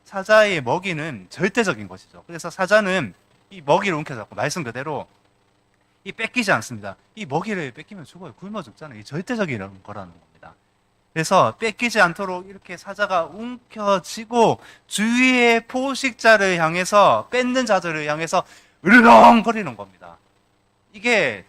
사자의 먹이는 절대적인 것이죠. 그래서 사자는 이 먹이를 움켜잡고 말씀 그대로 이 뺏기지 않습니다. 이 먹이를 뺏기면 죽어요. 굶어 죽잖아요. 이 절대적인 거라는 겁니다. 그래서 뺏기지 않도록 이렇게 사자가 움켜쥐고 주위의 포식자를 향해서 뺏는 자들을 향해서 으르렁거리는 겁니다. 이게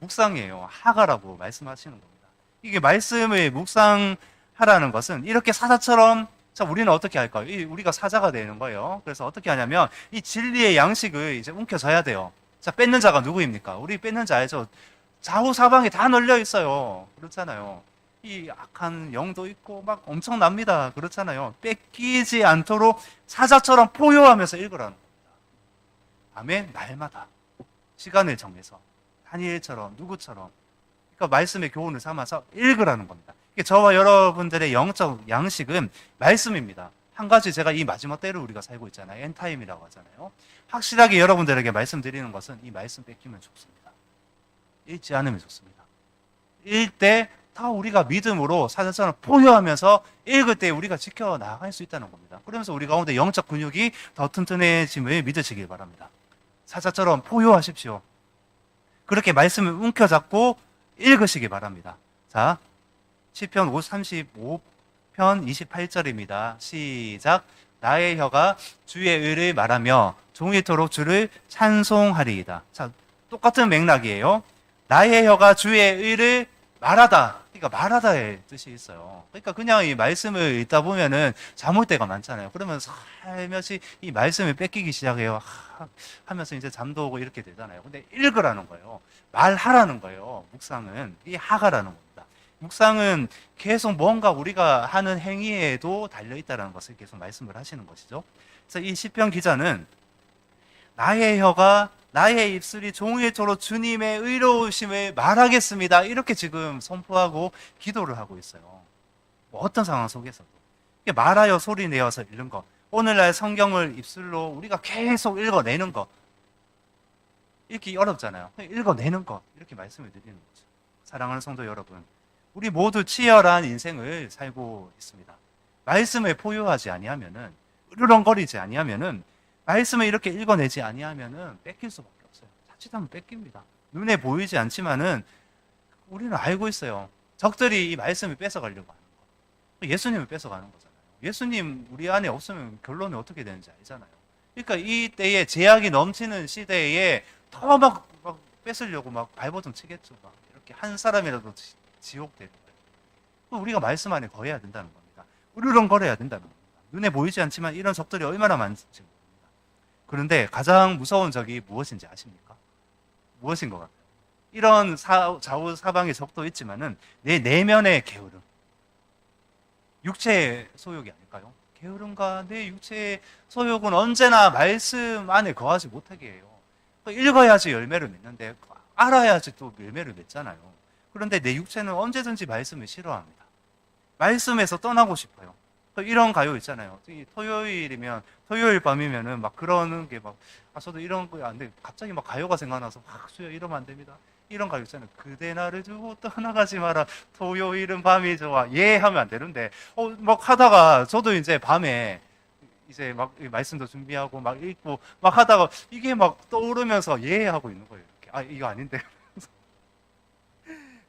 묵상이에요. 하가라고 말씀하시는 겁니다. 이게 말씀을 묵상하라는 것은 이렇게 사자처럼 자, 우리는 어떻게 할까요? 우리가 사자가 되는 거예요. 그래서 어떻게 하냐면 이 진리의 양식을 이제 움켜줘야 돼요. 자, 뺏는 자가 누구입니까? 우리 뺏는 자 알죠? 좌우 사방에 다 널려 있어요. 그렇잖아요. 이 악한 영도 있고 막 엄청납니다. 그렇잖아요. 뺏기지 않도록 사자처럼 포효하면서 읽으라는 겁니다. 아멘. 날마다 시간을 정해서 다니엘처럼 누구처럼 그러니까 말씀의 교훈을 삼아서 읽으라는 겁니다. 저와 여러분들의 영적 양식은 말씀입니다. 한 가지 제가 이 마지막 때를 우리가 살고 있잖아요. 엔타임이라고 하잖아요. 확실하게 여러분들에게 말씀드리는 것은 이 말씀 뺏기면 죽습니다. 읽지 않으면 죽습니다. 읽을 때 다 우리가 믿음으로 사자처럼 포효하면서 읽을 때 우리가 지켜나갈 수 있다는 겁니다. 그러면서 우리 가운데 영적 근육이 더 튼튼해짐을 믿으시길 바랍니다. 사자처럼 포효하십시오. 그렇게 말씀을 움켜잡고 읽으시기 바랍니다. 자, 시편 35편 28절입니다. 시작. 나의 혀가 주의 의를 말하며 종일토록 주를 찬송하리이다. 자, 똑같은 맥락이에요. 나의 혀가 주의 의를 말하다. 그러니까 말하다의 뜻이 있어요. 그러니까 그냥 이 말씀을 읽다 보면은 잠올 때가 많잖아요. 그러면 살며시 이 말씀을 뺏기기 시작해요. 하면서 이제 잠도 오고 이렇게 되잖아요. 근데 읽으라는 거예요. 말하라는 거예요. 묵상은 이 하가라는 겁니다. 묵상은 계속 뭔가 우리가 하는 행위에도 달려있다는 것을 계속 말씀을 하시는 것이죠. 그래서 이 시편 기자는 나의 혀가 나의 입술이 종일토록 주님의 의로우심을 말하겠습니다. 이렇게 지금 선포하고 기도를 하고 있어요. 뭐 어떤 상황 속에서도. 말하여 소리 내어서 읽는 것. 오늘날 성경을 입술로 우리가 계속 읽어내는 것. 읽기 어렵잖아요. 읽어내는 것. 이렇게 말씀을 드리는 거죠. 사랑하는 성도 여러분. 우리 모두 치열한 인생을 살고 있습니다. 말씀을 포효하지 아니하면은, 으르렁거리지 아니하면은, 말씀을 이렇게 읽어내지 아니하면은 뺏길 수밖에 없어요. 자칫하면 뺏깁니다. 눈에 보이지 않지만은 우리는 알고 있어요. 적들이 이 말씀을 뺏어가려고 하는 거. 예수님을 뺏어가는 거잖아요. 예수님 우리 안에 없으면 결론이 어떻게 되는지 알잖아요. 그러니까 이 때에 제약이 넘치는 시대에 더 막 뺏으려고 막 발버둥 치겠죠. 막 이렇게 한 사람이라도 지옥되는 거예요. 우리가 말씀 안에 거해야 된다는 겁니다. 으르렁거려야 된다는 겁니다. 눈에 보이지 않지만 이런 적들이 얼마나 많은지 모릅니다. 그런데 가장 무서운 적이 무엇인지 아십니까? 무엇인 것 같아요? 이런 좌우 사방의 적도 있지만은 내 내면의 게으름, 육체의 소욕이 아닐까요? 게으름과 내 육체의 소욕은 언제나 말씀 안에 거하지 못하게 해요. 읽어야지 열매를 맺는데 알아야지 또 열매를 맺잖아요. 그런데 내 육체는 언제든지 말씀을 싫어합니다. 말씀에서 떠나고 싶어요. 이런 가요 있잖아요. 토요일이면, 토요일 밤이면은 막 그러는 게 막, 저도 이런 거 안 돼. 갑자기 막 가요가 생각나서 막 수요 이러면 안 됩니다. 이런 가요 있잖아요. 그대 나를 두고 떠나가지 마라. 토요일은 밤이 좋아. 예 하면 안 되는데, 막 하다가 저도 이제 밤에 이제 막 말씀도 준비하고 막 읽고 막 하다가 이게 막 떠오르면서 예 하고 있는 거예요. 이렇게. 이거 아닌데.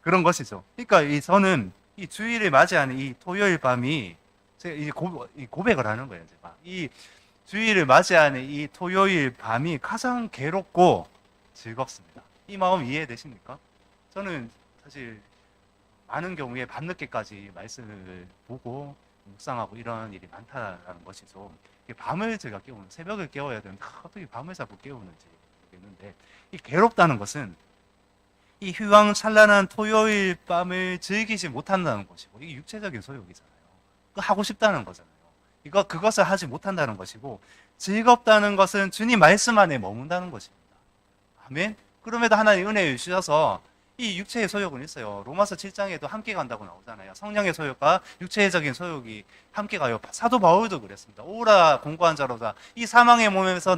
그런 것이죠. 그러니까 저는 이 주일을 맞이하는 이 토요일 밤이 제가 이 고백을 하는 거예요. 제가 이 주일을 맞이하는 이 토요일 밤이 가장 괴롭고 즐겁습니다. 이 마음 이해되십니까? 저는 사실 많은 경우에 밤늦게까지 말씀을 보고 묵상하고 이런 일이 많다는 것이죠. 밤을 제가 깨우는, 새벽을 깨워야 되는데 어떻게 밤을 자꾸 깨우는지 모르겠는데, 이 괴롭다는 것은 이 휘황찬란한 토요일 밤을 즐기지 못한다는 것이고, 이게 육체적인 소욕이잖아요. 하고 싶다는 거잖아요. 그것을 하지 못한다는 것이고, 즐겁다는 것은 주님 말씀 안에 머문다는 것입니다. 아멘. 그럼에도 하나님 은혜 주셔서 이 육체의 소욕은 있어요. 로마서 7장에도 함께 간다고 나오잖아요. 성령의 소욕과 육체적인 소욕이 함께 가요. 사도 바울도 그랬습니다. 오라 공고한 자로다. 이 사망의 몸에서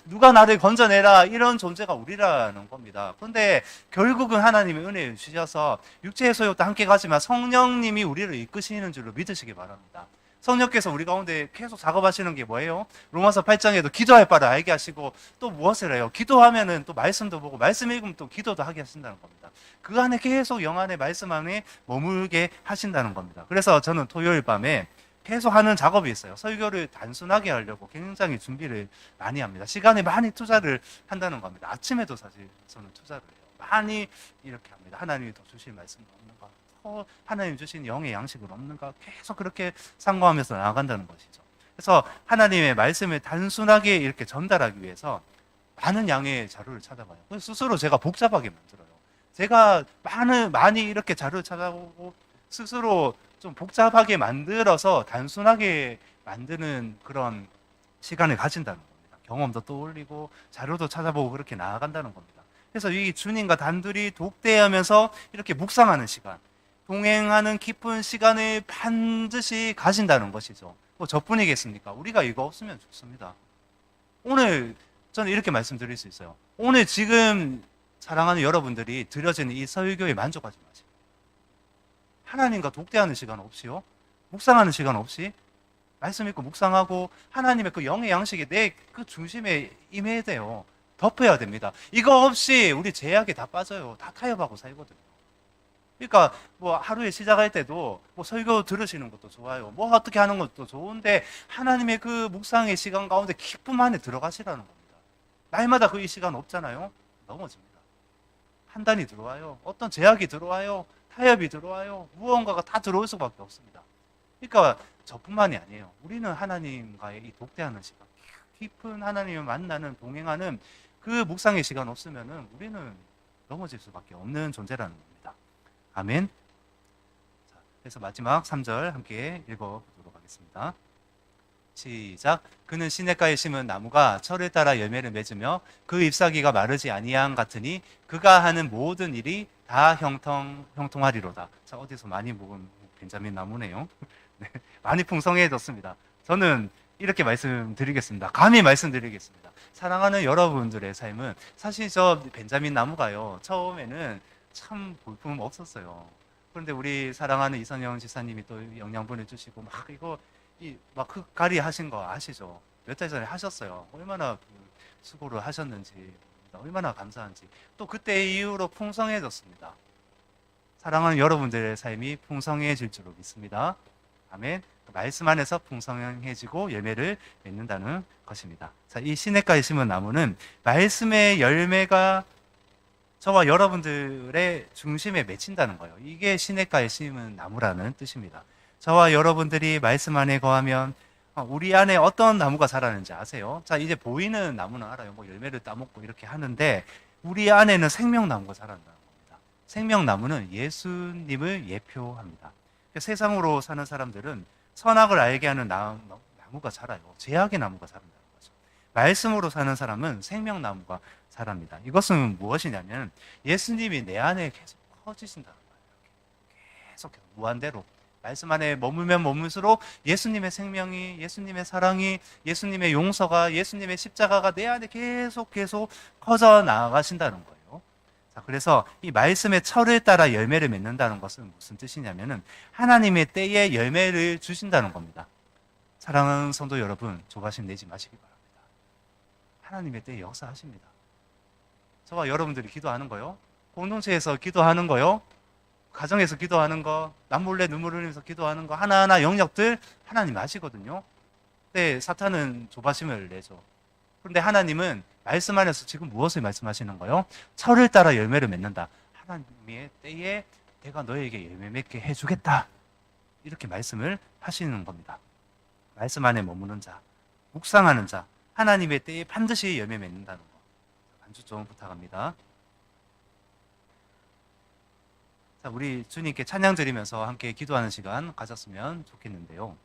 누가 나를 건져내라. 이런 존재가 우리라는 겁니다. 그런데 결국은 하나님의 은혜 주셔서 육체의 소욕도 함께 가지만 성령님이 우리를 이끄시는 줄로 믿으시기 바랍니다. 성령께서 우리 가운데 계속 작업하시는 게 뭐예요? 로마서 8장에도 기도할 바를 알게 하시고 또 무엇을 해요? 기도하면은 또 말씀도 보고 말씀 읽으면 또 기도도 하게 하신다는 겁니다. 그 안에 계속 영 안에 말씀 안에 머물게 하신다는 겁니다. 그래서 저는 토요일 밤에 계속 하는 작업이 있어요. 설교를 단순하게 하려고 굉장히 준비를 많이 합니다. 시간에 많이 투자를 한다는 겁니다. 아침에도 사실 저는 투자를 해요. 많이 이렇게 합니다. 하나님이 더 주실 말씀도 없는가? 하나님 주신 영의 양식은 없는가? 계속 그렇게 상고하면서 나아간다는 것이죠. 그래서 하나님의 말씀을 단순하게 이렇게 전달하기 위해서 많은 양의 자료를 찾아봐요. 스스로 제가 복잡하게 만들어요. 제가 많이 이렇게 자료를 찾아보고 스스로 좀 복잡하게 만들어서 단순하게 만드는 그런 시간을 가진다는 겁니다. 경험도 떠올리고 자료도 찾아보고 그렇게 나아간다는 겁니다. 그래서 이 주님과 단둘이 독대하면서 이렇게 묵상하는 시간, 동행하는 깊은 시간을 반드시 가진다는 것이죠. 뭐 저뿐이겠습니까? 우리가 이거 없으면 좋습니다. 오늘 저는 이렇게 말씀드릴 수 있어요. 오늘 지금 사랑하는 여러분들이 드려지는 이 설교에 만족하지 마세요. 하나님과 독대하는 시간 없이요. 묵상하는 시간 없이 말씀 읽고 묵상하고 하나님의 그 영의 양식이 내 그 중심에 임해야 돼요. 덮어야 됩니다. 이거 없이 우리 제약에 다 빠져요. 다 타협하고 살거든요. 그러니까 뭐 하루에 시작할 때도 뭐 설교 들으시는 것도 좋아요. 뭐 어떻게 하는 것도 좋은데 하나님의 그 묵상의 시간 가운데 깊음 안에 들어가시라는 겁니다. 날마다 그 이 시간 없잖아요. 넘어집니다. 판단이 들어와요. 어떤 제약이 들어와요. 타협이 들어와요. 무언가가 다 들어올 수밖에 없습니다. 그러니까 저뿐만이 아니에요. 우리는 하나님과의 이 독대하는 시간, 깊은 하나님을 만나는 동행하는 그 묵상의 시간 없으면은 우리는 넘어질 수밖에 없는 존재라는 겁니다. 아멘. 그래서 마지막 3절 함께 읽어보도록 하겠습니다. 시작. 그는 시냇가에 심은 나무가 철을 따라 열매를 맺으며 그 잎사귀가 마르지 아니함 같으니 그가 하는 모든 일이 다 형통하리로다. 자, 어디서 많이 먹은 벤자민 나무네요. 네, 많이 풍성해졌습니다. 저는 이렇게 말씀드리겠습니다. 감히 말씀드리겠습니다. 사랑하는 여러분들의 삶은 사실 저 벤자민 나무가요, 처음에는 참 볼품 없었어요. 그런데 우리 사랑하는 이선영 지사님이 또 영양 보내주시고 막 이거 막 흙갈이 하신 거 아시죠? 몇 달 전에 하셨어요. 얼마나 수고를 하셨는지, 얼마나 감사한지. 또 그때 이후로 풍성해졌습니다. 사랑하는 여러분들의 삶이 풍성해질 줄로 믿습니다. 아멘. 말씀 안에서 풍성해지고 열매를 맺는다는 것입니다. 자, 이 시냇가에 심은 나무는 말씀의 열매가 저와 여러분들의 중심에 맺힌다는 거예요. 이게 시냇가에 심은 나무라는 뜻입니다. 저와 여러분들이 말씀 안에 거하면 우리 안에 어떤 나무가 자라는지 아세요? 자, 이제 보이는 나무는 알아요. 뭐 열매를 따먹고 이렇게 하는데 우리 안에는 생명나무가 자란다는 겁니다. 생명나무는 예수님을 예표합니다. 세상으로 사는 사람들은 선악을 알게 하는 나무가 자라요. 죄악의 나무가 자란다는 거죠. 말씀으로 사는 사람은 생명나무가 자랍니다. 이것은 무엇이냐면 예수님이 내 안에 계속 커지신다는 거예요. 계속 무한대로 말씀 안에 머물면 머물수록 예수님의 생명이, 예수님의 사랑이, 예수님의 용서가, 예수님의 십자가가 내 안에 계속 커져 나가신다는 거예요. 자, 그래서 이 말씀의 철을 따라 열매를 맺는다는 것은 무슨 뜻이냐면은 하나님의 때에 열매를 주신다는 겁니다. 사랑하는 성도 여러분, 조바심 내지 마시기 바랍니다. 하나님의 때에 역사하십니다. 저와 여러분들이 기도하는 거요, 공동체에서 기도하는 거요, 가정에서 기도하는 거, 남몰래 눈물을 흘리면서 기도하는 거, 하나하나 영역들 하나님 아시거든요. 근데 사탄은 조바심을 내죠. 그런데 하나님은 말씀 안에서 지금 무엇을 말씀하시는 거요? 철을 따라 열매를 맺는다. 하나님의 때에 내가 너에게 열매 맺게 해주겠다. 이렇게 말씀을 하시는 겁니다. 말씀 안에 머무는 자, 묵상하는 자, 하나님의 때에 반드시 열매 맺는다는 거. 반주 좀 부탁합니다. 자, 우리 주님께 찬양 드리면서 함께 기도하는 시간 가졌으면 좋겠는데요.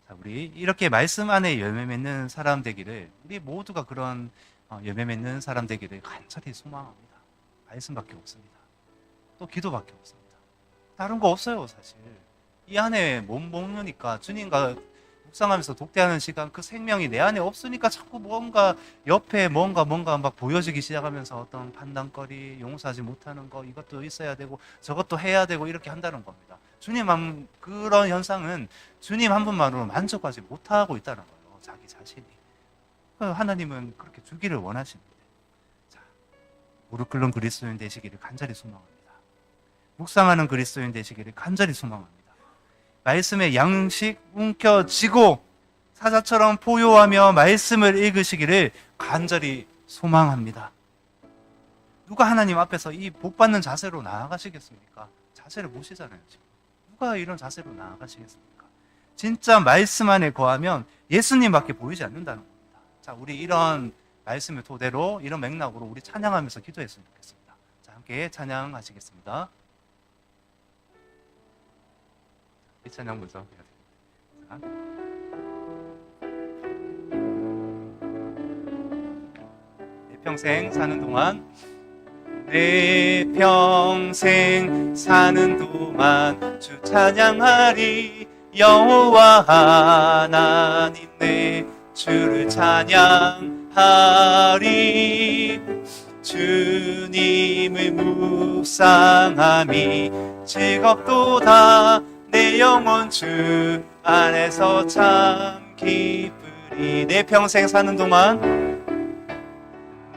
자, 우리 이렇게 말씀 안에 열매 맺는 사람 되기를, 우리 모두가 그런 열매 맺는 사람 되기를 간절히 소망합니다. 말씀밖에 없습니다. 또 기도밖에 없습니다. 다른 거 없어요, 사실. 이 안에 몸 먹으니까 주님과 묵상하면서 독대하는 시간, 그 생명이 내 안에 없으니까 자꾸 뭔가 옆에 뭔가 막 보여지기 시작하면서 어떤 판단거리, 용서하지 못하는 거, 이것도 있어야 되고 저것도 해야 되고 이렇게 한다는 겁니다. 그런 현상은 주님 한 분만으로 만족하지 못하고 있다는 거예요. 자기 자신이. 하나님은 그렇게 주기를 원하십니다. 자, 무릎 꿇는 그리스도인 되시기를 간절히 소망합니다. 묵상하는 그리스도인 되시기를 간절히 소망합니다. 말씀의 양식 움켜쥐고 사자처럼 포효하며 말씀을 읽으시기를 간절히 소망합니다. 누가 하나님 앞에서 이 복받는 자세로 나아가시겠습니까? 자세를 모시잖아요, 지금. 누가 이런 자세로 나아가시겠습니까? 진짜 말씀 안에 거하면 예수님밖에 보이지 않는다는 겁니다. 자, 우리 이런 말씀을 토대로, 이런 맥락으로 우리 찬양하면서 기도했으면 좋겠습니다. 자, 함께 찬양하시겠습니다. 이 찬양 먼저. 자. 내 평생 사는 동안, 내 평생 사는 동안 주 찬양하리. 여호와 하나님 내 주를 찬양하리. 주님을 묵상함이 즐겁도다. 내 영혼 주 안에서 참 기쁘리. 내 평생 사는 동안,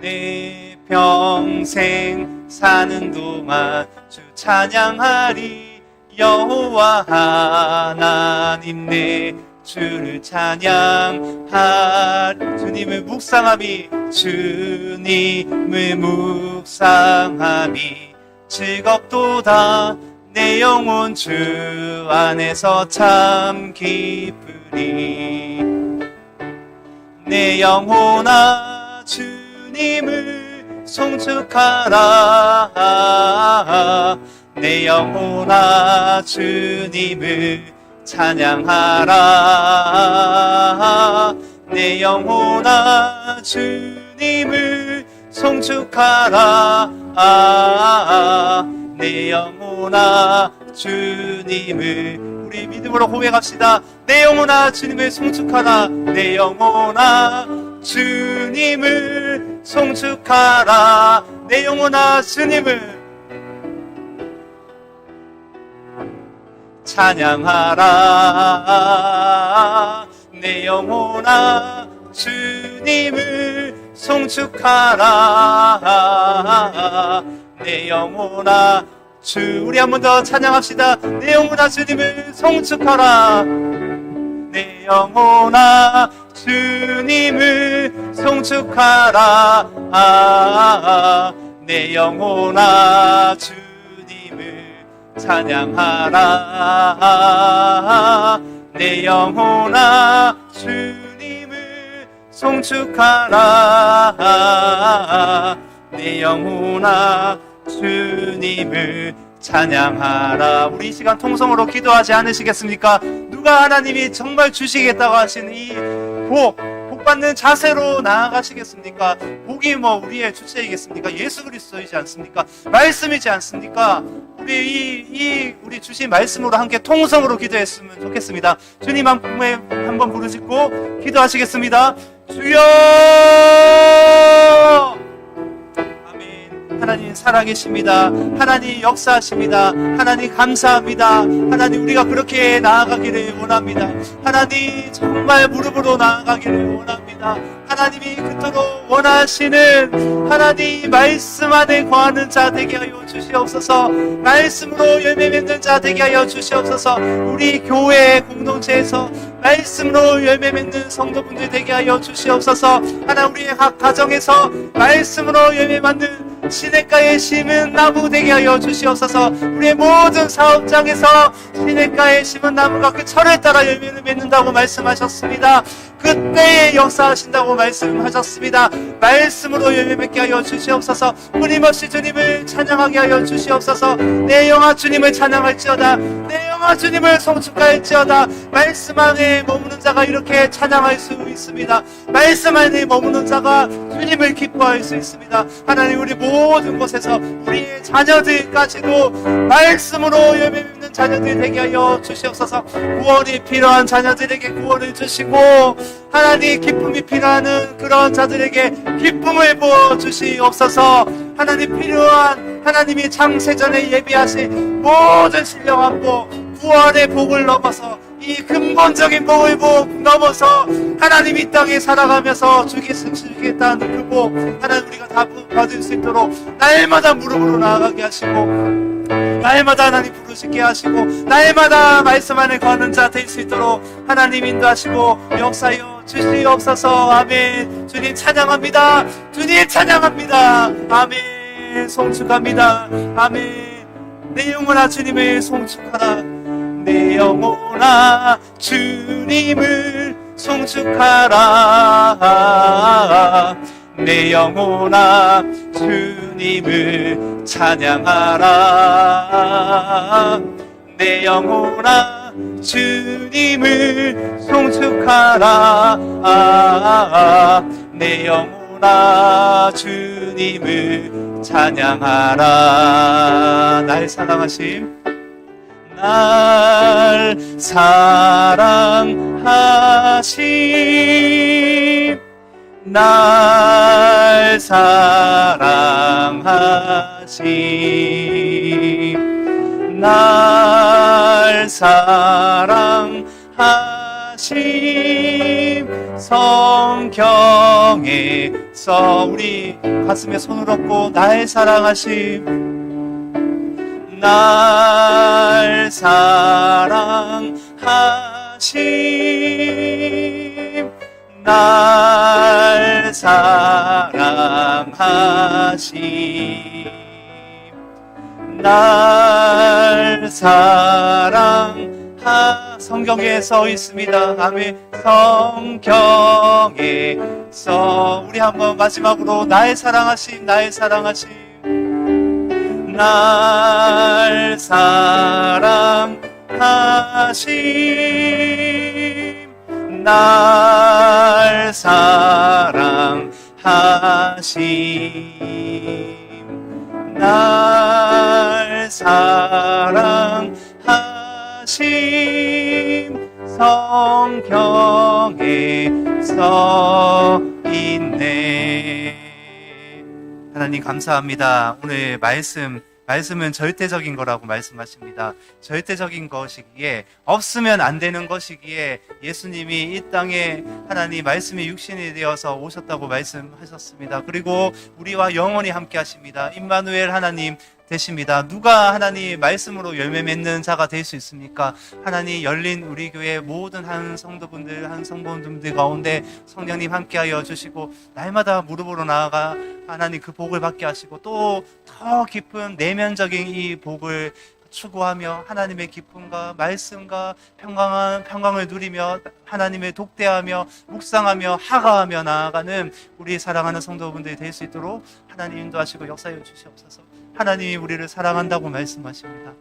내 평생 사는 동안 주 찬양하리. 여호와 하나님 내 주를 찬양하리. 주님을 묵상함이, 주님을 묵상함이 즐겁도다. 내 영혼 주 안에서 참 기쁘리. 내 영혼아 주님을 송축하라. 내 영혼아 주님을 찬양하라. 내 영혼아 주님을 송축하라. 내 영혼아 주님을, 우리 믿음으로 고백합시다. 내 영혼아 주님을 송축하라. 내 영혼아 주님을 송축하라. 내 영혼아 주님을 찬양하라. 내 영혼아 주님을 송축하라. 내 영혼아 우리 한 번 더 찬양합시다. 내 영혼아 주님을 송축하라. 내 영혼아 주님을 송축하라. 내 영혼아 주님을 찬양하라. 내 영혼아 주님을 송축하라. 내 영혼아 주님을 찬양하라. 우리 이 시간 통성으로 기도하지 않으시겠습니까? 누가 하나님이 정말 주시겠다고 하시는 이 복 받는 자세로 나아가시겠습니까? 복이 우리의 주체이겠습니까? 예수 그리스도이지 않습니까? 말씀이지 않습니까? 우리 주신 말씀으로 함께 통성으로 기도했으면 좋겠습니다. 주님 한번 부르시고 기도하시겠습니다. 주여! 하나님 살아계십니다. 하나님 역사하십니다. 하나님 감사합니다. 하나님 우리가 그렇게 나아가기를 원합니다. 하나님 정말 무릎으로 나아가기를 원합니다. 하나님이 그토록 원하시는 하나님 말씀 안에 거하는 자 되게 하여 주시옵소서. 말씀으로 열매 맺는 자 되게 하여 주시옵소서. 우리 교회 공동체에서 말씀으로 열매 맺는 성도분들 되게 하여 주시옵소서. 하나님 우리의 각 가정에서 말씀으로 열매 맺는 시냇가에 심은 나무 되게 하여 주시옵소서. 우리의 모든 사업장에서 시냇가에 심은 나무가 그 철을 따라 열매를 맺는다고 말씀하셨습니다. 그때에 역사하신다고 말씀하셨습니다. 말씀으로 열매 맺게 하여 주시옵소서. 끊임없이 주님을 찬양하게 하여 주시옵소서. 내 영아 주님을 찬양할지어다. 내 영아 주님을 송축할지어다. 말씀 안에 머무는 자가 이렇게 찬양할 수 있습니다. 말씀 안에 머무는 자가 주님을 기뻐할 수 있습니다. 하나님 우리 모든 곳에서 우리의 자녀들까지도 말씀으로 열매 맺는 자녀들 되게 하여 주시옵소서. 구원이 필요한 자녀들에게 구원을 주시고 하나님 기쁨이 필요한 그런 자들에게 기쁨을 부어 주시옵소서. 하나님 필요한 하나님이 창세전에 예비하신 모든 신령한 복, 구원의 복을 넘어서 이 근본적인 복을 넘어서 하나님 이 땅에 살아가면서 주시겠다는 그 복 하나님 우리가 다 받을 수 있도록 날마다 무릎으로 나아가게 하시고 날마다 하나님 부르시게 하시고 날마다 말씀 안에 거하는 자 될 수 있도록 하나님 인도하시고 역사여 주시옵소서. 아멘. 주님 찬양합니다. 주님 찬양합니다. 아멘. 송축합니다. 아멘. 내 영혼아 주님을 송축하라. 내 영혼아 주님을 송축하라. 내 영혼아 주님을 찬양하라. 내 영혼아 주님을 송축하라. 내 영혼아 주님을 찬양하라. 날 사랑하심 날 사랑하심 날 사랑하심 날 사랑하심 성경에서 우리 가슴에 손을 얹고 날 사랑하심 날 사랑하심 날 사랑하심 날 성경에 써 있습니다. 아멘. 성경에 써 우리 한번 마지막으로 날 사랑하심 날 사랑하심 날 사랑하심 날 사랑하심 성경에 써 있네. 하나님 감사합니다. 오늘 말씀은 절대적인 거라고 말씀하십니다. 절대적인 것이기에 없으면 안 되는 것이기에 예수님이 이 땅에 하나님 말씀이 육신이 되어서 오셨다고 말씀하셨습니다. 그리고 우리와 영원히 함께 하십니다. 임마누엘 하나님 되십니다. 누가 하나님 말씀으로 열매 맺는 자가 될 수 있습니까? 하나님 열린 우리 교회 모든 한 성도분들 한 성도분들 가운데 성령님 함께하여 주시고 날마다 무릎으로 나아가 하나님 그 복을 받게 하시고 또 더 깊은 내면적인 이 복을 추구하며 하나님의 기쁨과 말씀과 평강을 누리며 하나님을 독대하며 묵상하며 하가하며 나아가는 우리 사랑하는 성도분들이 될 수 있도록 하나님 인도하시고 역사해 주시옵소서. 하나님이 우리를 사랑한다고 말씀하십니다.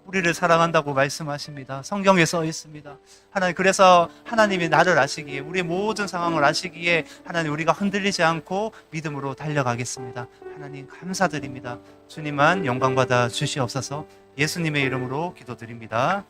우리를 사랑한다고 말씀하십니다. 성경에 써 있습니다. 하나님, 그래서 하나님이 나를 아시기에, 우리의 모든 상황을 아시기에 하나님 우리가 흔들리지 않고 믿음으로 달려가겠습니다. 하나님 감사드립니다. 주님만 영광받아 주시옵소서. 예수님의 이름으로 기도드립니다.